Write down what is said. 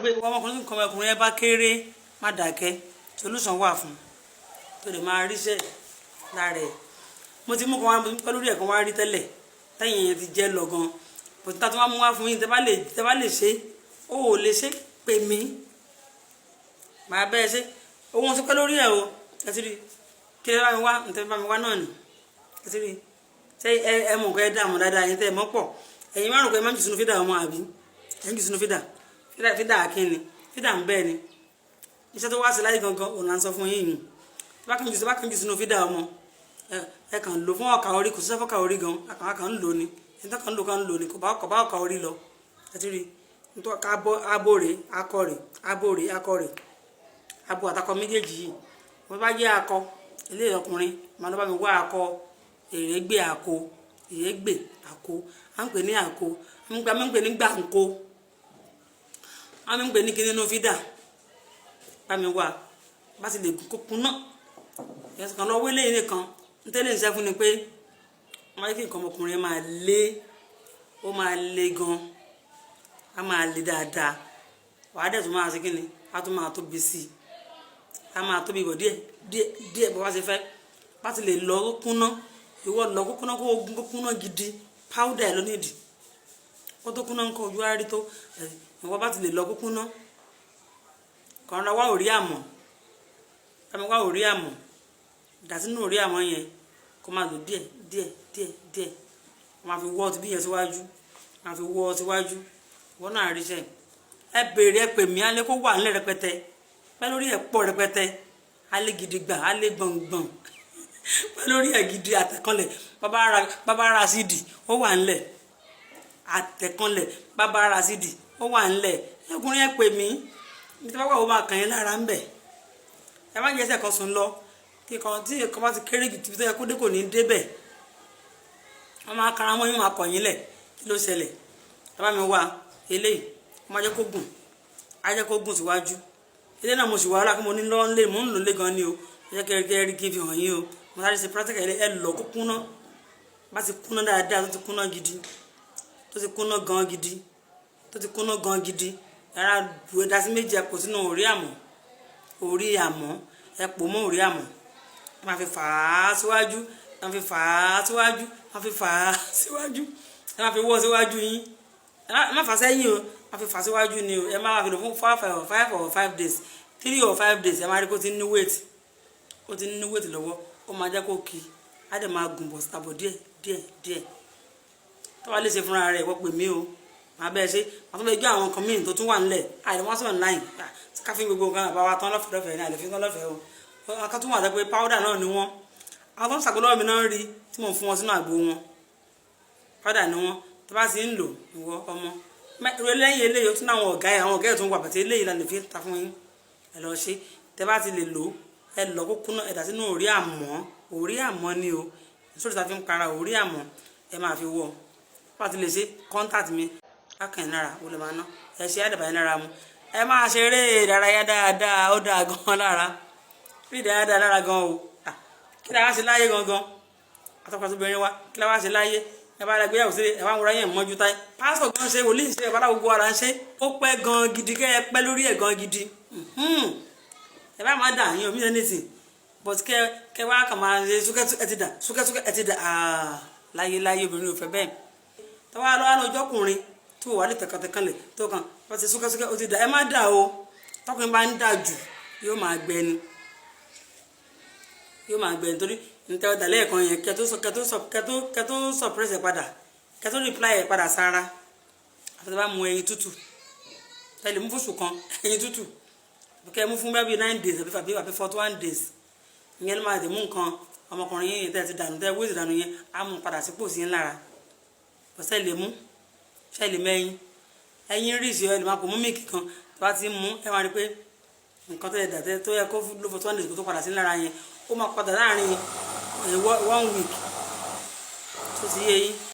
pé ọmọkùnrin kan ọmọkùnrin ẹ bá kéré má dákẹ́ solution wà fún tó lè máa ríṣẹ́ lára ẹ̀. Mo ti mú kan wá pẹ́ lórí ẹ̀kan wá rí tẹ́lẹ̀ tẹ́yìn yẹn ti jẹ́ lọ gan bó ti ta tó wá mú wá fún yín tẹ́ bá lè ṣe ó ò lè ṣe pè mí màá bẹ́ẹ̀ ṣe ohun ti pẹ́ lórí ẹ̀ o ẹ ti rí kí ẹ bá mi wá ǹtẹ́ bá mi wá náà nì ẹ ti rí ṣé ẹ mọ̀ nǹkan ẹ dààmú dáadáa yín tẹ́ ẹ mọ́ pọ̀ ẹ̀yin márùn pé ẹ má jù sínú fídà ọmọ àbí ẹ̀ ń jù sínú fídà akínni fídà ń bẹ́ẹ̀ ni iṣẹ́ tó wá sí láyé gangan òun là ń sọ fún yín yìí bá kàn jù sínú fídà ọmọ ẹ kàn lò fún ọkà orí kò sí sẹ́fọ́kà orí gan akàn ń lò ní ẹ̀ tó kàn ń lò ní kò bá ọkà orí lọ ẹ ti rí nítorí abóre akọrè abo àtakọ méjèèjì yìí wọ́n bá jẹ́ akọ ilé ọkùnrin màá lọ́ bá mi wá akọ èrègbè àkó ìrègbè àkó à ń pè ní àkó à ń pè ní gbàǹkó à ń pè ní kíní inú fídà bá mi wá bá ti lè kókun náà ẹ̀sìn kan lọ wélé yìí nìkan ń tẹ́lẹ̀ ń ṣe fún ni pé wọ́n yẹ kí nǹkan ọmọkùnrin máa lé ó máa lé gan á máa lé dáadáa wàá dẹ̀ tó máa ṣe kíni á tó máa tóbi sí i á máa tóbi bọ̀ díẹ̀ bó bá ṣe fẹ́ bá ti lè lọ kúnná ìwọ lọ kúnná kó ogun kúnná gidi powder ẹ̀ ló nídìí kó tó kúnná nǹkan ojú àárí tó ìwọ bá ti lè lọ kúnná kàn ra wá òrí àmọ́ ẹ̀mí wá òrí àmọ́ dà sínú òrí àmọ́ yẹn kó máa lò díẹ̀ máa fi wọ́ ọtí bí yẹn síwájú máa fi wọ́ ọ síwájú wọ́n náà ríṣẹ́ ẹ béèrè ẹ pè mí alẹ́ kó wà nílẹ̀ rẹpẹtẹ pẹ́ lórí ẹ̀ pọ̀ rẹpẹtẹ alẹ́ gidi gbà alẹ́ gbọ̀ngbọ̀n pẹ́ lórí ẹ̀ gidi àtẹ̀kànlẹ̀ bàbá ara sídì ó wà nílẹ̀ àtẹ̀kànlẹ̀ bàbá ara sídì ó wà nílẹ̀ ẹkùnrin ẹ pè mí nítorí bá wà ó máa kàn yín lára ń bẹ̀ ẹ má jẹ́ ẹsẹ̀ kan sùn lọ tí nǹkan bá ti kéré jù tí tó yẹ kó dé kò ní débẹ̀ wọ́n máa kára mọ́ yín máa kọ̀ yín lẹ̀ kí ló ṣẹlẹ̀ ẹ bá mi wá eléyìí wọ́n máa jẹ́ kó gùn á jẹ́ kó gùn síwájú eléyìí náà mo sì wá ọ́lá kí mo ní lọ́ọ́ lé mò ń lò lé gan ni o ẹ jẹ́ kẹ́rẹ́kẹ́rẹ́ rí kí n fi hàn yín o mo sáré ṣe practical ẹ lọ kó kúnná bá ti kúnná dáadáa tó ti kúnná gidi tó ti kúnná gan gidi yàrá bu ẹ̀dá sí méjì ẹ pò sínú orí àmọ́ ẹ pò mọ́ orí àmọ́ ẹ máa fi fà á síwájú ẹ máa fi fà á síwájú ẹ máa fi fà á síwájú ẹ máa fi wọ́ síwájú yín ẹ má fà sẹ́yìn o ẹ máa fi fà síwájú ni o ẹ máa fi lò fún 5 or 5 days 3 or 5 days ẹ máa rí kó ti ní weight lọ́wọ́ ó máa jẹ́ kó kí á dẹ̀ máa gùn bọ̀ sítabọ̀ díẹ̀ tó wá lè ṣe fúnra rẹ̀ wọ́n pè mí o màá bẹ́ẹ̀ ṣe màá tó bẹ́ẹ̀ gbé àwọn nǹkan míì tó tún wà nílẹ̀ àìlè wọ́n sọ̀rọ̀ láì káfíń gbogbo nǹkan àbá wa tán lọ́fẹ̀ẹ́ ní àlè fi tán lọ́fẹ̀ẹ́ o akọ́ tún wà dẹ́ pé powder náà ni wọ́n àwọn tó ń ṣàgbọ́lọ́wọ́ mi náà rí tí mò ń fún wọn sínú àgbo wọn powder ni wọ́n tó bá sì ń lò ìwọ ọmọ lẹ́yìn eléyìí ó tún náà àwọn ọ̀gá ẹ̀ tó ń wà pàtẹ́ eléyìí la lè fi ta fún yín ẹ lọ ṣe tẹ́ bá ti lè lò ẹ lọ kó kúnná ẹ̀dá sínú orí àmọ́ ni o sórí ta fi ń para orí àmọ́ ẹ máa fi wọ̀ bá ti lè ṣe contact mi kákan náírà ó lè máa ná ẹ ṣe àdàbà yín náírà mu ẹ máa ṣeré ìdárayá dáadáa ó dáa gan lára rí ìdárayá dáadáa lára gan o kí la wá ṣe láyé gangan àtọkọ tó bẹ̀rẹ̀ wá kí la wá ṣe láyé ẹ bá gbéyàwó sí ẹ wá ń wúra yẹn mọ́jú táyé pásítọ̀ gan ṣe wòlíì ṣe ìbára gbogbo ara ń ṣe ó pẹ́ gan gidi kẹ́ ẹ pẹ́ lórí ẹ̀ gan gidi ẹ bá máa dà yín omi lẹ́ni tì but kẹ́ wá kàn máa ṣe súkẹ́súkẹ́ ẹ ti dà láyé obìnrin ò fẹ́ bẹ́ẹ̀ tọ́wọ́ lọ́wọ́ lọ́jọ́kùnrin tó wà lè tẹ̀kàntẹ̀kànlẹ̀ tó kàn wọ́n ti súkẹ́súkẹ́ ó ti dà ẹ má dà o tọkùnrin bá ń dà jù yóò máa gbẹ ni torí níta ọ̀dà lẹ́ẹ̀kan yẹn kẹtó suppress ẹ̀ padà kẹtó reply ẹ̀ padà sára àfẹ́tẹ́ bá mu ẹyin tútù ẹ lè mú fóṣù kan ẹyin tútù kẹ́ mú fún bẹ́ẹ̀ 9 days àbí 41 days ìyẹn ló máa dé mú nǹkan ọmọkùnrin yẹn tẹ́ ti dànù tẹ́ wíìsì dànù yẹn á mú padà sípò sí ńlára bọ́sẹ̀ lè mú ṣe lè mẹ́yìn ẹyin rí ìṣe ẹ lè máa kó mú míìkì kan tó bá ti mú ẹ máa rí pé nǹkan tó yẹ dàtẹ́ tó yẹ kó ló fọ́ 2 days kó tó padà sí ńlára yẹn ó máa padà láàrin 1 week tó ti yé yín